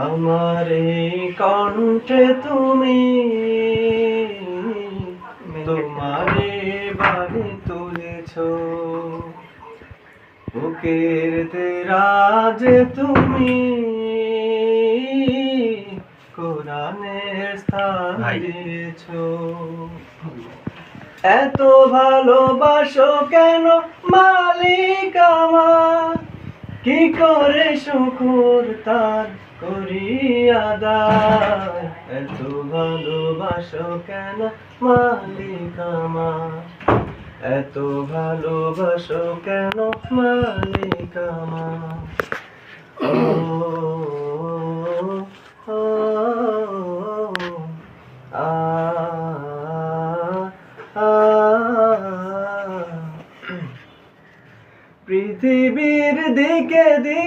আমার এই কণ্ঠে তুমি তোমারে বাড়ি তুলেছ, বুকের তেরাজে তুমি কোরআনের স্থান দিয়েছ। এত ভালোবাসো কেন মালিক আমার, কি করে শুকর তার করি আদায়। এত ভালোবাসো কেন মালিক আমার, এত ভালোবাসো কেন মালিক আমার। ও ও আ আ পৃথিবীর দিকে দিকে